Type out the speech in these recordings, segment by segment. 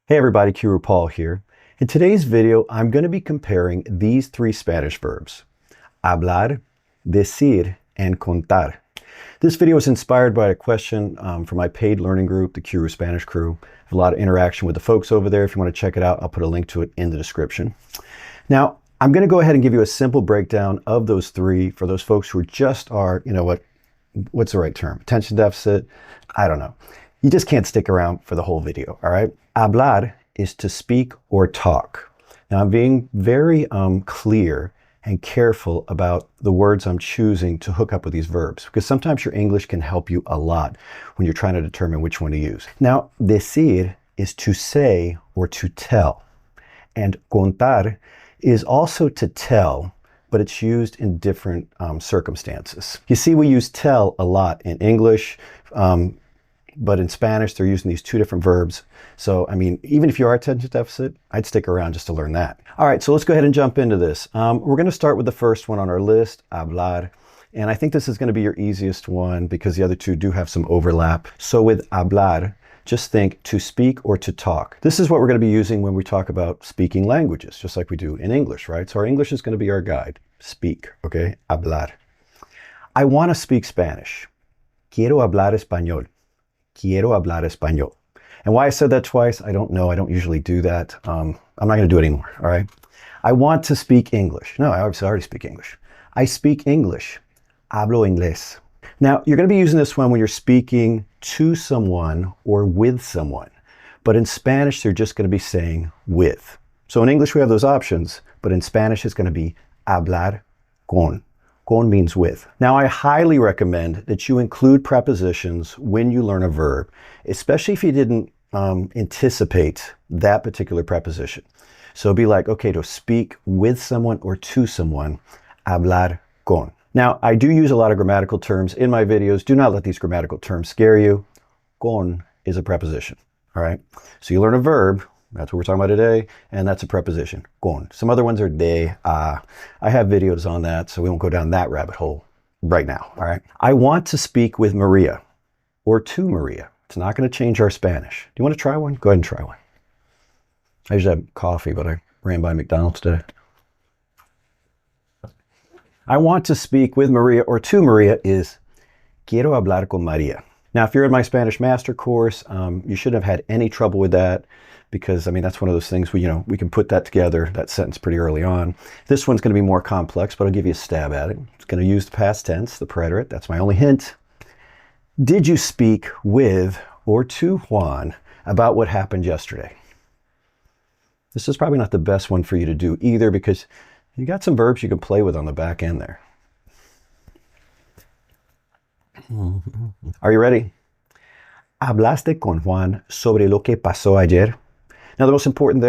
Hey everybody, Qroo here. In today's video, I'm going to be comparing these three Spanish verbs: hablar, decir, and contar. This video is inspired by a question from my paid learning group, the Qroo Spanish Crew. I have a lot of interaction with the folks over there. If you want to check it out, I'll put a link to it in the description. Now, I'm going to go ahead and give you a simple breakdown of those three for those folks who just are, what's the right term? Attention deficit? I don't know. You just can't stick around for the whole video, all right? Hablar is to speak or talk. Now, I'm being very clear and careful about the words I'm choosing to hook up with these verbs, because sometimes your English can help you a lot when you're trying to determine which one to use. Now, decir is to say or to tell, and contar is also to tell, but it's used in different circumstances. You see, we use tell a lot in English, but in Spanish, they're using these two different verbs. So, I mean, even if you are attention deficit, I'd stick around just to learn that. All right, so let's go ahead and jump into this. We're going to start with the first one on our list, hablar. And I think this is going to be your easiest one because the other two do have some overlap. So with hablar, just think to speak or to talk. This is what we're going to be using when we talk about speaking languages, just like we do in English, right? So our English is going to be our guide. Speak, okay? Hablar. I want to speak Spanish. Quiero hablar español. Quiero hablar español. And why I said that twice, I don't know. I don't usually do that. I'm not going to do it anymore, all right? I want to speak English. No, I already speak English. I speak English. Hablo inglés. Now, you're going to be using this one when you're speaking to someone or with someone. But in Spanish, they're just going to be saying with. So in English, we have those options, but in Spanish, it's going to be hablar con. Con means with. Now, I highly recommend that you include prepositions when you learn a verb, especially if you didn't anticipate that particular preposition. So be like, okay, to speak with someone or to someone, hablar con. Now, I do use a lot of grammatical terms in my videos. Do not let these grammatical terms scare you. Con is a preposition, all right? So you learn a verb. That's what we're talking about today, and that's a preposition, con. Some other ones are de, a. I have videos on that, so we won't go down that rabbit hole right now, all right? I want to speak with Maria, or to Maria. It's not going to change our Spanish. Do you want to try one? Go ahead and try one. I usually have coffee, but I ran by McDonald's today. I want to speak with Maria, or to Maria is quiero hablar con Maria. Now, if you're in my Spanish Master course, you shouldn't have had any trouble with that, because, I mean, that's one of those things we can put that together, that sentence, pretty early on. This one's going to be more complex, but I'll give you a stab at it. It's going to use the past tense, the preterite. That's my only hint. Did you speak with or to Juan about what happened yesterday? This is probably not the best one for you to do either, because you got some verbs you can play with on the back end there. Are you ready? ¿Hablaste con Juan sobre lo que pasó ayer? Now, the most important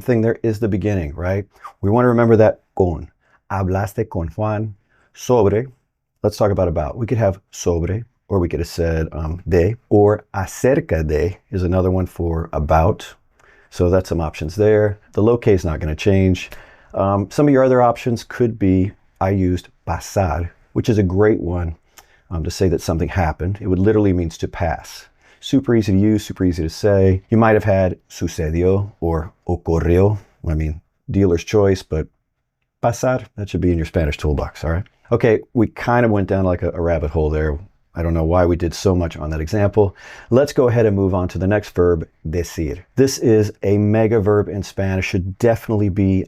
thing there is the beginning, right? We want to remember that con. Hablaste con Juan sobre. Let's talk about. We could have sobre, or we could have said de, or acerca de is another one for about. So that's some options there. The loque is not going to change. Some of your other options could be, I used pasar, which is a great one to say that something happened. It would literally means to pass. Super easy to use, super easy to say. You might have had sucedió or ocurrió. I mean, dealer's choice, but pasar, that should be in your Spanish toolbox, all right? Okay, we kind of went down like a rabbit hole there. I don't know why we did so much on that example. Let's go ahead and move on to the next verb, decir. This is a mega verb in Spanish, should definitely be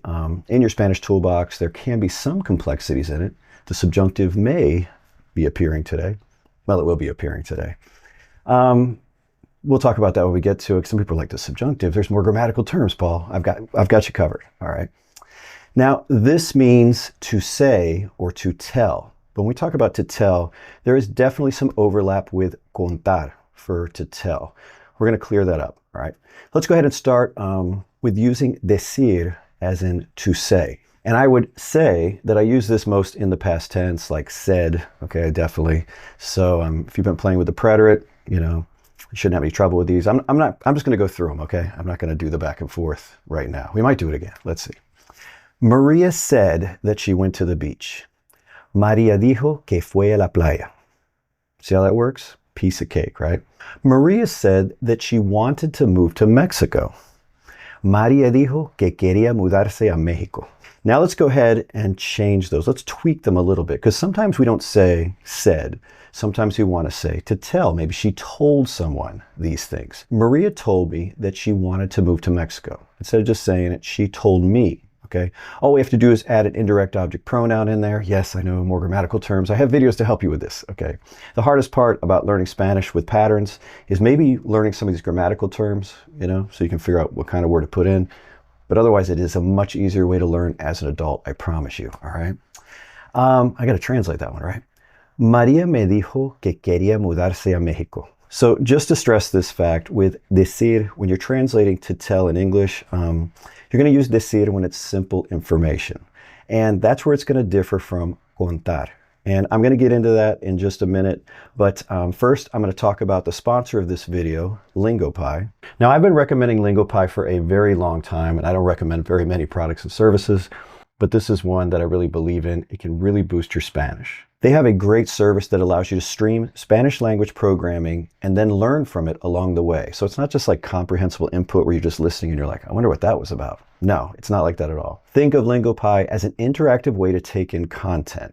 in your Spanish toolbox. There can be some complexities in it. The subjunctive may be appearing today. Well, it will be appearing today. We'll talk about that when we get to it. Some people like the subjunctive. There's more grammatical terms, Paul. I've got you covered. All right. Now, this means to say or to tell. But when we talk about to tell, there is definitely some overlap with contar for to tell. We're going to clear that up. All right. Let's go ahead and start with using decir as in to say. And I would say that I use this most in the past tense, like said, okay, definitely. So if you've been playing with the preterite, you shouldn't have any trouble with these. I'm just going to go through them, okay? I'm not going to do the back and forth right now. We might do it again. Let's see. Maria said that she went to the beach. María dijo que fue a la playa. See how that works? Piece of cake, right? Maria said that she wanted to move to Mexico. María dijo que quería mudarse a México. Now let's go ahead and change those. Let's tweak them a little bit, because sometimes we don't say said. Sometimes we want to say to tell. Maybe she told someone these things. Maria told me that she wanted to move to Mexico. Instead of just saying it, she told me. Okay. All we have to do is add an indirect object pronoun in there. Yes, I know, more grammatical terms. I have videos to help you with this. Okay. The hardest part about learning Spanish with patterns is maybe learning some of these grammatical terms, so you can figure out what kind of word to put in. But otherwise, it is a much easier way to learn as an adult, I promise you. All right. I got to translate that one, right? María me dijo que quería mudarse a México. So just to stress this fact, with decir, when you're translating to tell in English, you're going to use decir when it's simple information. And that's where it's going to differ from contar. And I'm going to get into that in just a minute. But first, I'm going to talk about the sponsor of this video, Lingopie. Now, I've been recommending Lingopie for a very long time, and I don't recommend very many products and services, but this is one that I really believe in. It can really boost your Spanish. They have a great service that allows you to stream Spanish language programming and then learn from it along the way. So it's not just like comprehensible input where you're just listening and you're like, I wonder what that was about. No, it's not like that at all. Think of Lingopie as an interactive way to take in content.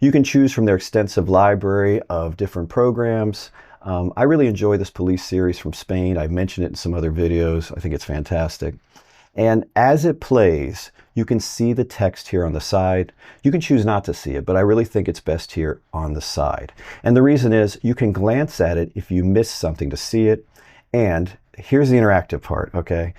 You can choose from their extensive library of different programs. I really enjoy this police series from Spain. I've mentioned it in some other videos. I think it's fantastic. And as it plays, you can see the text here on the side. You can choose not to see it, but I really think it's best here on the side. And the reason is you can glance at it if you miss something to see it. And here's the interactive part, okay?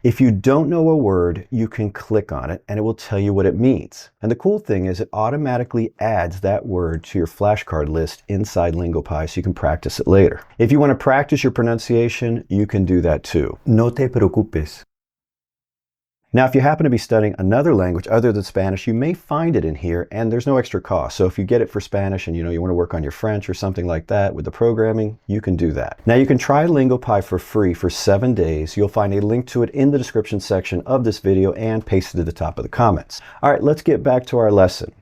If you don't know a word, you can click on it and it will tell you what it means. And the cool thing is it automatically adds that word to your flashcard list inside Lingopie so you can practice it later. If you want to practice your pronunciation, you can do that too. No te preocupes. Now, if you happen to be studying another language other than Spanish, you may find it in here and there's no extra cost. So if you get it for Spanish and you want to work on your French or something like that with the programming, you can do that. Now, you can try Lingopie for free for 7 days. You'll find a link to it in the description section of this video and pasted at the top of the comments. All right, let's get back to our lesson.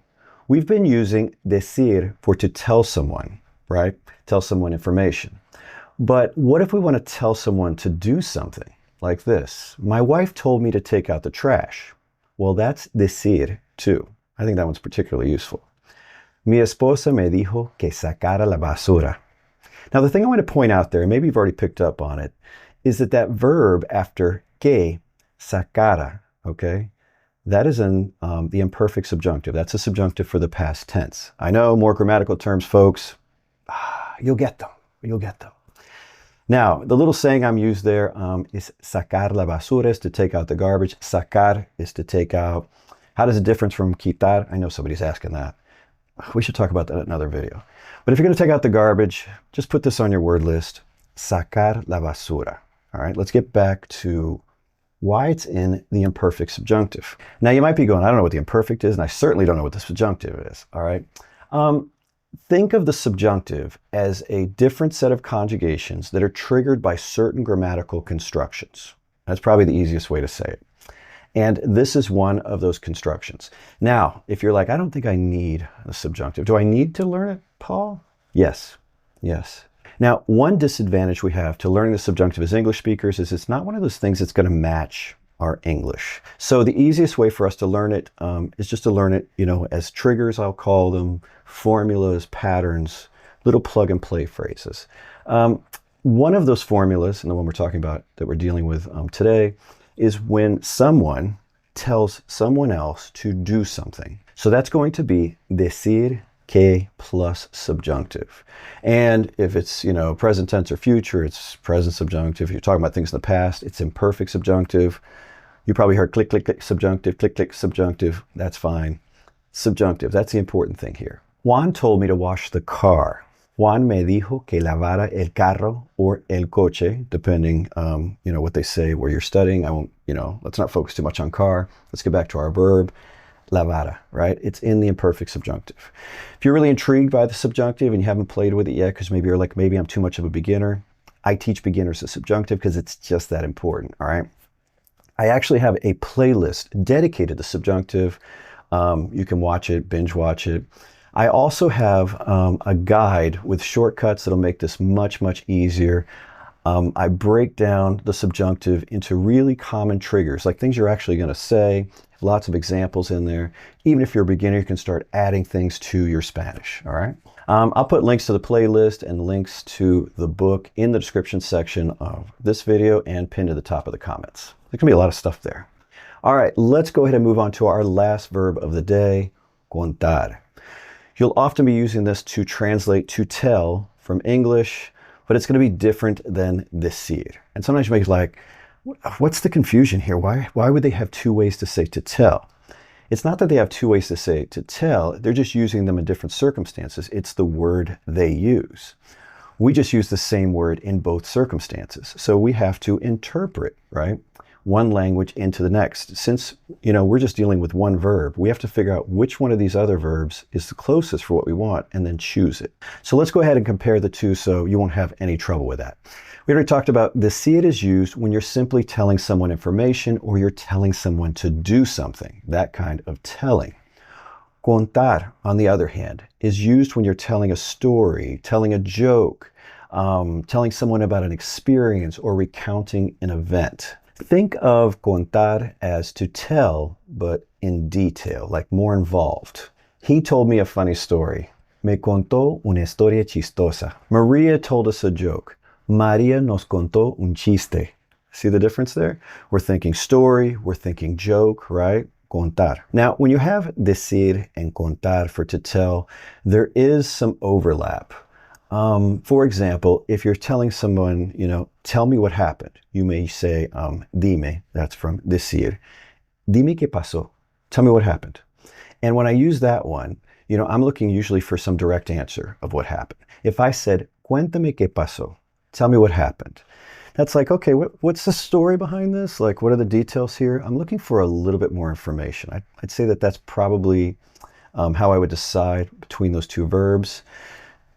We've been using decir for to tell someone, right? Tell someone information. But what if we want to tell someone to do something? Like this. My wife told me to take out the trash. Well, that's decir too. I think that one's particularly useful. Mi esposa me dijo que sacara la basura. Now, the thing I want to point out there, maybe you've already picked up on it, is that verb after que, sacara, okay? That is in the imperfect subjunctive. That's a subjunctive for the past tense. I know, more grammatical terms, folks. You'll get them. You'll get them. Now, the little saying I'm used there is sacar la basura, is to take out the garbage. Sacar is to take out. How does it differ from quitar? I know somebody's asking that. We should talk about that in another video. But if you're going to take out the garbage, just put this on your word list. Sacar la basura. All right, let's get back to why it's in the imperfect subjunctive. Now, you might be going, I don't know what the imperfect is, and I certainly don't know what the subjunctive is. All right. Think of the subjunctive as a different set of conjugations that are triggered by certain grammatical constructions. That's probably the easiest way to say it. And this is one of those constructions. Now, if you're like, I don't think I need a subjunctive. Do I need to learn it, Paul? Yes. Yes. Now, one disadvantage we have to learning the subjunctive as English speakers is it's not one of those things that's going to match our English. So the easiest way for us to learn it is just to learn it, as triggers, I'll call them, formulas, patterns, little plug and play phrases. One of those formulas, and the one we're talking about that we're dealing with today, is when someone tells someone else to do something. So that's going to be decir que plus subjunctive. And if it's, present tense or future, it's present subjunctive. If you're talking about things in the past, it's imperfect subjunctive. You probably heard click, click, click, subjunctive, click, click, subjunctive. That's fine. Subjunctive, that's the important thing here. Juan told me to wash the car. Juan me dijo que lavara el carro or el coche, depending, what they say where you're studying. I won't, let's not focus too much on car. Let's get back to our verb. Lavara, right? It's in the imperfect subjunctive. If you're really intrigued by the subjunctive and you haven't played with it yet, because maybe you're like, maybe I'm too much of a beginner, I teach beginners the subjunctive because it's just that important, all right? I actually have a playlist dedicated to subjunctive. You can watch it, binge watch it. I also have a guide with shortcuts that'll make this much, much easier. I break down the subjunctive into really common triggers, like things you're actually going to say. Lots of examples in there. Even if you're a beginner, you can start adding things to your Spanish, all right? I'll put links to the playlist and links to the book in the description section of this video and pinned to the top of the comments. There can be a lot of stuff there. All right, let's go ahead and move on to our last verb of the day, contar. You'll often be using this to translate to tell from English, but it's going to be different than decir. And sometimes you make it like, what's the confusion here? Why would they have two ways to say to tell? It's not that they have two ways to say to tell, they're just using them in different circumstances. It's the word they use. We just use the same word in both circumstances. So we have to interpret, right? One language into the next. Since, we're just dealing with one verb, we have to figure out which one of these other verbs is the closest for what we want and then choose it. So let's go ahead and compare the two so you won't have any trouble with that. We already talked about decir is used when you're simply telling someone information or you're telling someone to do something, that kind of telling. Contar, on the other hand, is used when you're telling a story, telling a joke, telling someone about an experience or recounting an event. Think of contar as to tell, but in detail, like more involved. He told me a funny story. Me contó una historia chistosa. Maria told us a joke. María nos contó un chiste. See the difference there? We're thinking story, we're thinking joke, right? Contar. Now, when you have decir and contar for to tell, there is some overlap. For example, if you're telling someone, tell me what happened, you may say, dime, that's from decir. Dime qué pasó. Tell me what happened. And when I use that one, I'm looking usually for some direct answer of what happened. If I said, cuéntame qué pasó, tell me what happened. That's like, okay, what's the story behind this? Like, what are the details here? I'm looking for a little bit more information. I'd say that that's probably how I would decide between those two verbs.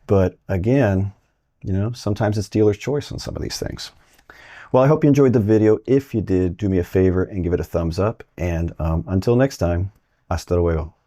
But again, sometimes it's dealer's choice on some of these things. Well, I hope you enjoyed the video. If you did, do me a favor and give it a thumbs up. And until next time, hasta luego.